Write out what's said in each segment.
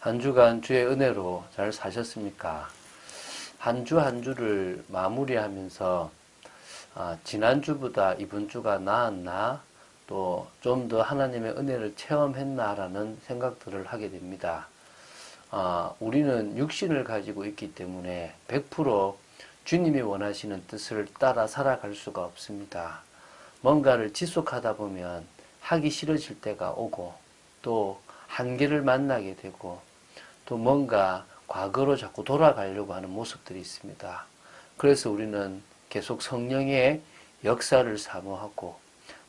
한 주간 주의 은혜로 잘 사셨습니까? 한 주 한 주를 마무리하면서 지난주보다 이번 주가 나았나? 또 좀 더 하나님의 은혜를 체험했나라는 생각들을 하게 됩니다. 우리는 육신을 가지고 있기 때문에 100% 주님이 원하시는 뜻을 따라 살아갈 수가 없습니다. 뭔가를 지속하다 보면 하기 싫어질 때가 오고 또 한계를 만나게 되고 또 뭔가 과거로 자꾸 돌아가려고 하는 모습들이 있습니다. 그래서 우리는 계속 성령의 역사를 사모하고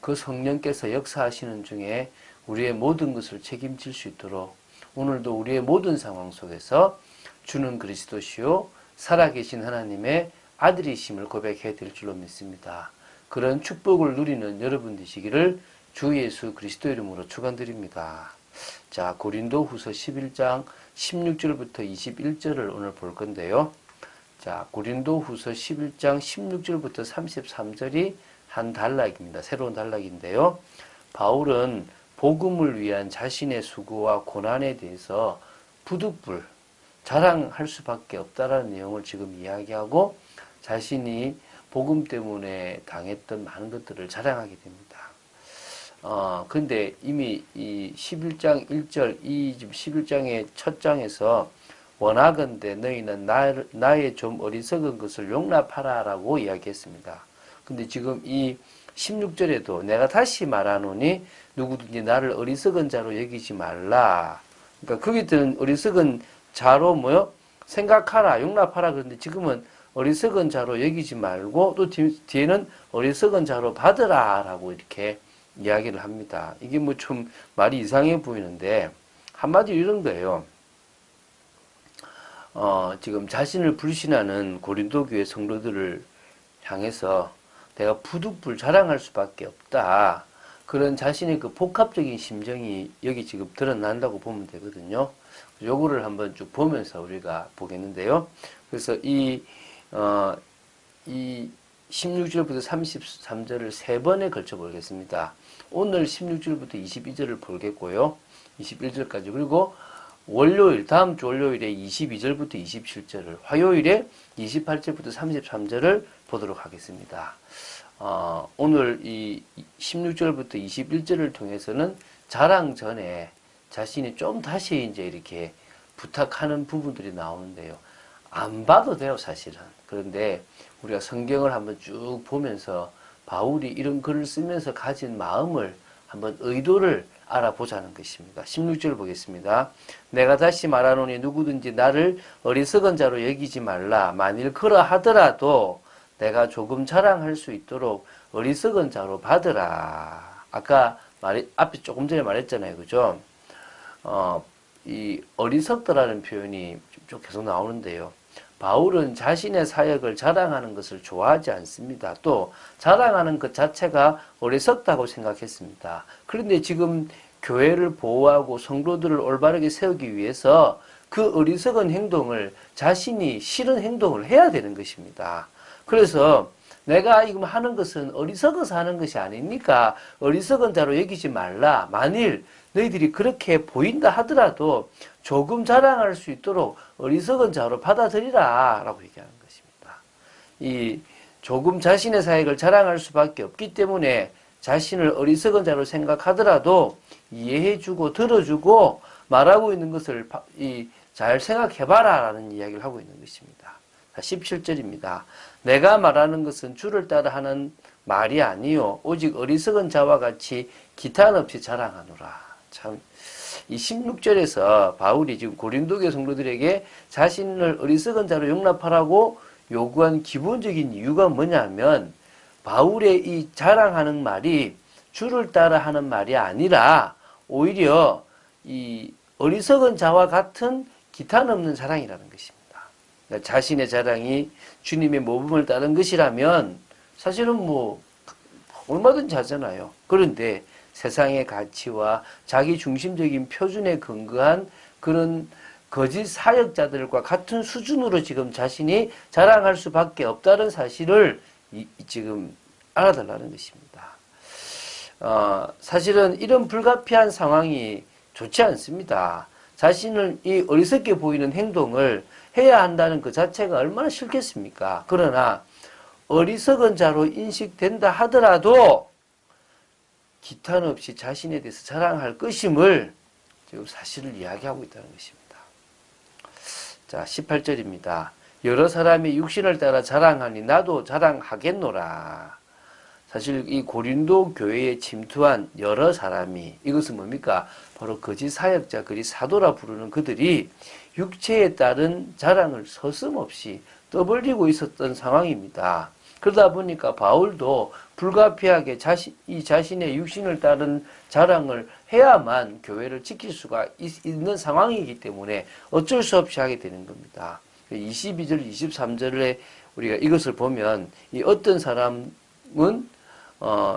그 성령께서 역사하시는 중에 우리의 모든 것을 책임질 수 있도록 오늘도 우리의 모든 상황 속에서 주는 그리스도시요 살아계신 하나님의 아들이심을 고백해야 될 줄로 믿습니다. 그런 축복을 누리는 여러분 되시기를 주 예수 그리스도 이름으로 축원드립니다. 자, 고린도후서 11장 16절부터 21절을 오늘 볼 건데요. 자, 고린도후서 11장 16절부터 33절이 한 단락입니다. 새로운 단락인데요. 바울은 복음을 위한 자신의 수고와 고난에 대해서 부득불 자랑할 수밖에 없다라는 내용을 지금 이야기하고 자신이 복음 때문에 당했던 많은 것들을 자랑하게 됩니다. 근데 이미 이 11장 1절, 이 11장의 첫 장에서 원하건대 너희는 나의 좀 어리석은 것을 용납하라 라고 이야기했습니다. 근데 지금 이 16절에도 내가 다시 말하노니 누구든지 나를 어리석은 자로 여기지 말라. 그러니까 거기 드는 어리석은 자로 생각하라, 용납하라. 그런데 지금은 어리석은 자로 여기지 말고 또 뒤에는 어리석은 자로 받으라 라고 이렇게 이야기를 합니다. 이게 좀 말이 이상해 보이는데 한마디로 이런 거예요. 지금 자신을 불신하는 고린도 교회 성도들을 향해서 내가 부득불 자랑할 수밖에 없다. 그런 자신의 그 복합적인 심정이 여기 지금 드러난다고 보면 되거든요. 요거를 한번 쭉 보면서 우리가 보겠는데요. 그래서 이 16절부터 33절을 세 번에 걸쳐 보겠습니다. 오늘 16절부터 22절을 보겠고요. 21절까지. 그리고 월요일, 다음 주 월요일에 22절부터 27절을, 화요일에 28절부터 33절을 보도록 하겠습니다. 오늘 이 16절부터 21절을 통해서는 자랑 전에 자신이 좀 다시 이제 이렇게 부탁하는 부분들이 나오는데요. 안 봐도 돼요, 사실은. 그런데 우리가 성경을 한번 쭉 보면서 바울이 이런 글을 쓰면서 가진 마음을 한번 의도를 알아보자는 것입니다. 16절 보겠습니다. 내가 다시 말하노니 누구든지 나를 어리석은 자로 여기지 말라. 만일 그러하더라도 내가 조금 자랑할 수 있도록 어리석은 자로 받으라. 아까 앞에 조금 전에 말했잖아요. 그죠? 이 어리석다라는 표현이 좀 계속 나오는데요. 바울은 자신의 사역을 자랑하는 것을 좋아하지 않습니다. 또 자랑하는 것 자체가 어리석다고 생각했습니다. 그런데 지금 교회를 보호하고 성도들을 올바르게 세우기 위해서 그 어리석은 행동을 자신이 싫은 행동을 해야 되는 것입니다. 그래서 내가 이거 하는 것은 어리석어서 하는 것이 아니니까 어리석은 자로 여기지 말라. 만일 너희들이 그렇게 보인다 하더라도 조금 자랑할 수 있도록 어리석은 자로 받아들이라 라고 얘기하는 것입니다. 이 조금 자신의 사역을 자랑할 수밖에 없기 때문에 자신을 어리석은 자로 생각하더라도 이해해주고 들어주고 말하고 있는 것을 잘 생각해봐라 라는 이야기를 하고 있는 것입니다. 17절입니다. 내가 말하는 것은 주를 따라 하는 말이 아니요 오직 어리석은 자와 같이 기탄 없이 자랑하노라. 참, 이 16절에서 바울이 지금 고린도교 성도들에게 자신을 어리석은 자로 용납하라고 요구한 기본적인 이유가 뭐냐면 바울의 이 자랑하는 말이 주를 따라 하는 말이 아니라 오히려 이 어리석은 자와 같은 기탄 없는 자랑이라는 것입니다. 그러니까 자신의 자랑이 주님의 모범을 따른 것이라면 사실은 얼마든지 하잖아요. 그런데 세상의 가치와 자기 중심적인 표준에 근거한 그런 거짓 사역자들과 같은 수준으로 지금 자신이 자랑할 수밖에 없다는 사실을 지금 알아달라는 것입니다. 사실은 이런 불가피한 상황이 좋지 않습니다. 자신을 이 어리석게 보이는 행동을 해야 한다는 그 자체가 얼마나 싫겠습니까? 그러나 어리석은 자로 인식된다 하더라도 기탄 없이 자신에 대해서 자랑할 것임을 지금 사실을 이야기하고 있다는 것입니다. 자, 18절입니다. 여러 사람이 육신을 따라 자랑하니 나도 자랑하겠노라. 사실 이 고린도 교회에 침투한 여러 사람이, 이것은 뭡니까? 바로 거짓 사역자, 그리 사도라 부르는 그들이 육체에 따른 자랑을 서슴없이 떠벌리고 있었던 상황입니다. 그러다 보니까 바울도 불가피하게 자신의 육신을 따른 자랑을 해야만 교회를 지킬 수가 있는 상황이기 때문에 어쩔 수 없이 하게 되는 겁니다. 22절, 23절에 우리가 이것을 보면 이 어떤 사람은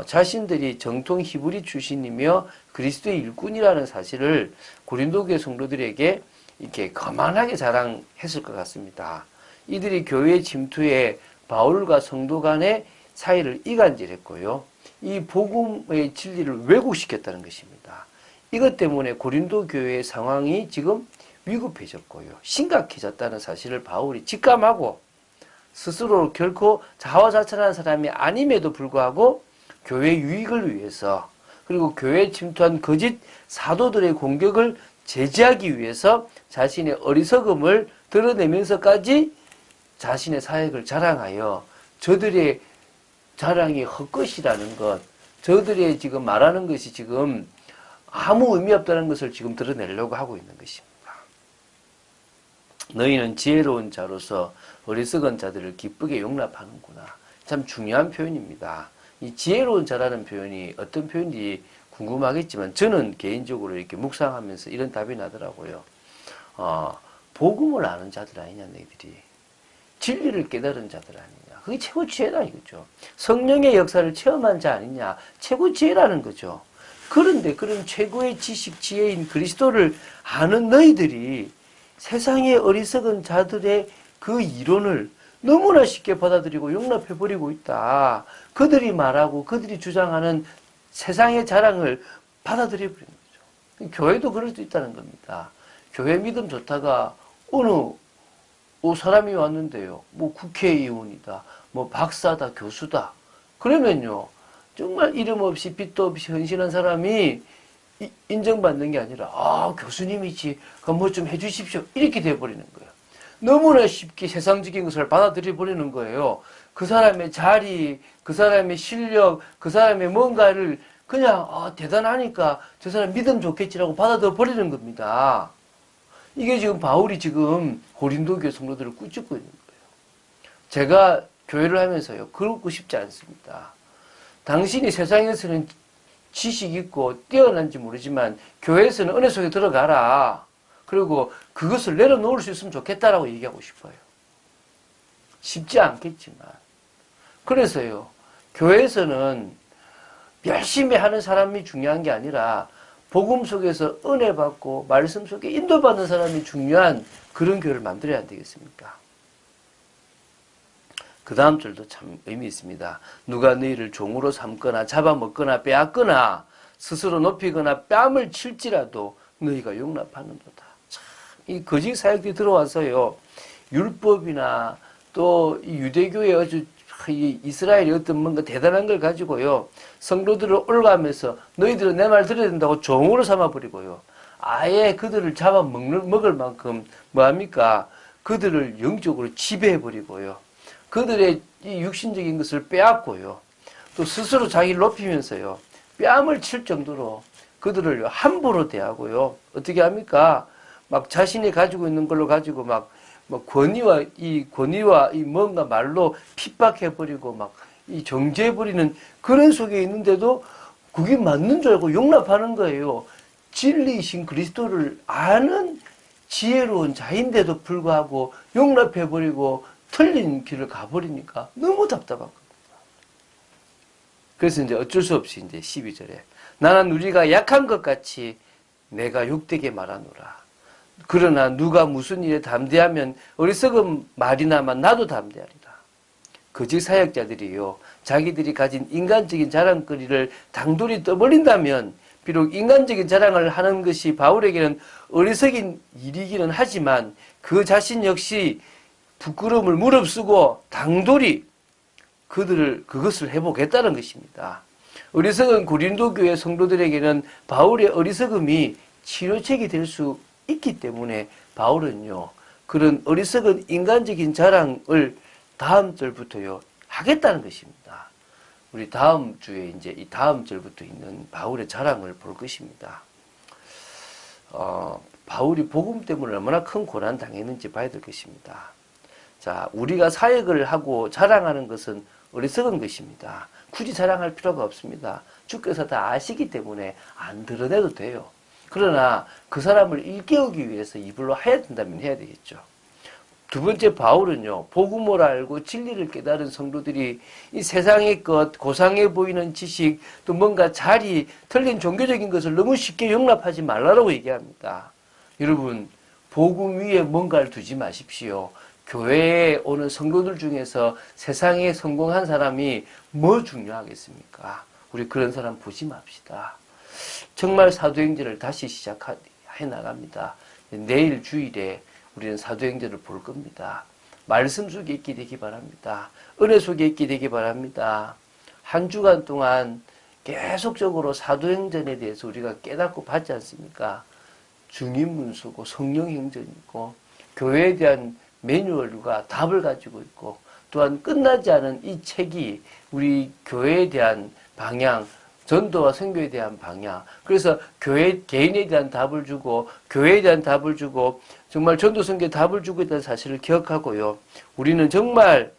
자신들이 정통 히브리 출신이며 그리스도의 일꾼이라는 사실을 고린도교회 성도들에게 이렇게 거만하게 자랑했을 것 같습니다. 이들이 교회 침투에 바울과 성도 간의 사이를 이간질했고요. 이 복음의 진리를 왜곡시켰다는 것입니다. 이것 때문에 고린도 교회의 상황이 지금 위급해졌고요. 심각해졌다는 사실을 바울이 직감하고 스스로 결코 자화자찬한 사람이 아님에도 불구하고 교회 유익을 위해서 그리고 교회에 침투한 거짓 사도들의 공격을 제지하기 위해서 자신의 어리석음을 드러내면서까지 자신의 사역을 자랑하여 저들의 자랑이 헛것이라는 것, 저들의 지금 말하는 것이 지금 아무 의미 없다는 것을 지금 드러내려고 하고 있는 것입니다. 너희는 지혜로운 자로서 어리석은 자들을 기쁘게 용납하는구나. 참 중요한 표현입니다. 이 지혜로운 자라는 표현이 어떤 표현인지 궁금하겠지만 저는 개인적으로 이렇게 묵상하면서 이런 답이 나더라고요. 복음을 아는 자들 아니냐 너희들이. 진리를 깨달은 자들 아니냐. 그게 최고 지혜다 이거죠. 성령의 역사를 체험한 자 아니냐. 최고 지혜라는 거죠. 그런데 그런 최고의 지식 지혜인 그리스도를 아는 너희들이 세상의 어리석은 자들의 그 이론을 너무나 쉽게 받아들이고 용납해버리고 있다. 그들이 말하고 그들이 주장하는 세상의 자랑을 받아들여버리는 거죠. 교회도 그럴 수 있다는 겁니다. 교회 믿음 좋다가 어느 사람이 왔는데요. 뭐 국회의원이다. 뭐 박사다. 교수다. 그러면요. 정말 이름 없이 빚도 없이 헌신한 사람이 인정받는 게 아니라 교수님이지. 그럼 뭐 좀 해주십시오. 이렇게 돼버리는 거예요. 너무나 쉽게 세상적인 것을 받아들여 버리는 거예요. 그 사람의 자리, 그 사람의 실력, 그 사람의 뭔가를 그냥 대단하니까 저 사람 믿음 좋겠지라고 받아들여 버리는 겁니다. 이게 지금 바울이 지금 고린도 교회 성도들을 꾸짖고 있는 거예요. 제가 교회를 하면서요. 그러고 싶지 않습니다. 당신이 세상에서는 지식 있고 뛰어난지 모르지만 교회에서는 은혜 속에 들어가라. 그리고 그것을 내려놓을 수 있으면 좋겠다라고 얘기하고 싶어요. 쉽지 않겠지만. 그래서요. 교회에서는 열심히 하는 사람이 중요한 게 아니라 복음 속에서 은혜 받고 말씀 속에 인도받는 사람이 중요한 그런 교회를 만들어야 안 되겠습니까? 그 다음 절도 참 의미 있습니다. 누가 너희를 종으로 삼거나 잡아먹거나 빼앗거나 스스로 높이거나 뺨을 칠지라도 너희가 용납하는도다. 참, 이 거짓 사역들이 들어와서요. 율법이나 또 이 유대교의 아주 이스라엘이 어떤 뭔가 대단한 걸 가지고요. 성도들을 올가면서 너희들은 내 말 들어야 된다고 종으로 삼아버리고요. 아예 그들을 잡아먹을 만큼 뭐합니까? 그들을 영적으로 지배해버리고요. 그들의 이 육신적인 것을 빼앗고요. 또 스스로 자기를 높이면서요. 뺨을 칠 정도로 그들을 함부로 대하고요. 어떻게 합니까? 막 자신이 가지고 있는 걸로 가지고 막 권위와 이 뭔가 말로 핍박해버리고 막 이 정죄해버리는 그런 속에 있는데도 그게 맞는 줄 알고 용납하는 거예요. 진리이신 그리스도를 아는 지혜로운 자인데도 불구하고 용납해버리고 틀린 길을 가버리니까 너무 답답한 겁니다. 그래서 이제 어쩔 수 없이 이제 12절에 나는 우리가 약한 것 같이 내가 욕되게 말하노라. 그러나 누가 무슨 일에 담대하면 어리석은 말이나마 나도 담대하리라. 거짓 사역자들이요. 자기들이 가진 인간적인 자랑거리를 당돌이 떠벌린다면 비록 인간적인 자랑을 하는 것이 바울에게는 어리석인 일이기는 하지만 그 자신 역시 부끄러움을 무릅쓰고 당돌이 그것을 해보겠다는 것입니다. 어리석은 고린도 교회 성도들에게는 바울의 어리석음이 치료책이 될 수 있기 때문에 바울은요, 그런 어리석은 인간적인 자랑을 다음 절부터요, 하겠다는 것입니다. 우리 다음 주에 이제 이 다음 절부터 있는 바울의 자랑을 볼 것입니다. 바울이 복음 때문에 얼마나 큰 고난 당했는지 봐야 될 것입니다. 자, 우리가 사역을 하고 자랑하는 것은 어리석은 것입니다. 굳이 자랑할 필요가 없습니다. 주께서 다 아시기 때문에 안 드러내도 돼요. 그러나 그 사람을 일깨우기 위해서 입으로 해야 된다면 해야 되겠죠. 두 번째, 바울은요, 복음을 알고 진리를 깨달은 성도들이 이 세상의 것, 고상해 보이는 지식, 또 뭔가 자리, 틀린 종교적인 것을 너무 쉽게 용납하지 말라고 얘기합니다. 여러분, 복음 위에 뭔가를 두지 마십시오. 교회에 오는 성도들 중에서 세상에 성공한 사람이 뭐 중요하겠습니까? 우리 그런 사람 보지 맙시다. 정말 사도행전을 다시 시작해 나갑니다. 내일 주일에 우리는 사도행전을 볼 겁니다. 말씀 속에 있게 되기 바랍니다. 은혜 속에 있게 되기 바랍니다. 한 주간 동안 계속적으로 사도행전에 대해서 우리가 깨닫고 받지 않습니까? 중인문서고 성령행전이고 교회에 대한 매뉴얼과 답을 가지고 있고, 또한 끝나지 않은 이 책이 우리 교회에 대한 방향, 전도와 선교에 대한 방향, 그래서 교회 개인에 대한 답을 주고 교회에 대한 답을 주고 정말 전도 선교에 답을 주고 있다는 사실을 기억하고요. 우리는 정말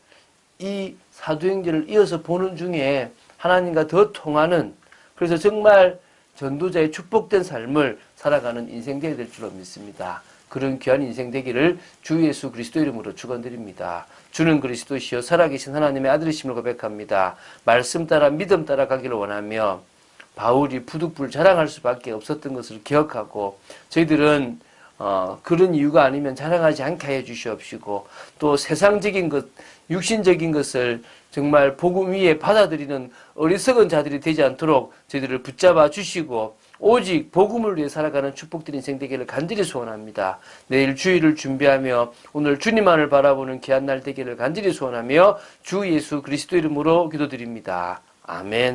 이 사도행전을 이어서 보는 중에 하나님과 더 통하는, 그래서 정말 전도자의 축복된 삶을 살아가는 인생 되어야 될 줄로 믿습니다. 그런 귀한 인생 되기를 주 예수 그리스도 이름으로 축원드립니다. 주는 그리스도시요 살아계신 하나님의 아들이심을 고백합니다. 말씀 따라 믿음 따라 가기를 원하며, 바울이 부득불 자랑할 수밖에 없었던 것을 기억하고, 저희들은 그런 이유가 아니면 자랑하지 않게 해 주시옵시고, 또 세상적인 것, 육신적인 것을 정말 복음 위에 받아들이는 어리석은 자들이 되지 않도록 저희들을 붙잡아 주시고, 오직 복음을 위해 살아가는 축복된 인생 되기를 간절히 소원합니다. 내일 주일을 준비하며 오늘 주님만을 바라보는 귀한 날 되기를 간절히 소원하며 주 예수 그리스도 이름으로 기도드립니다. 아멘.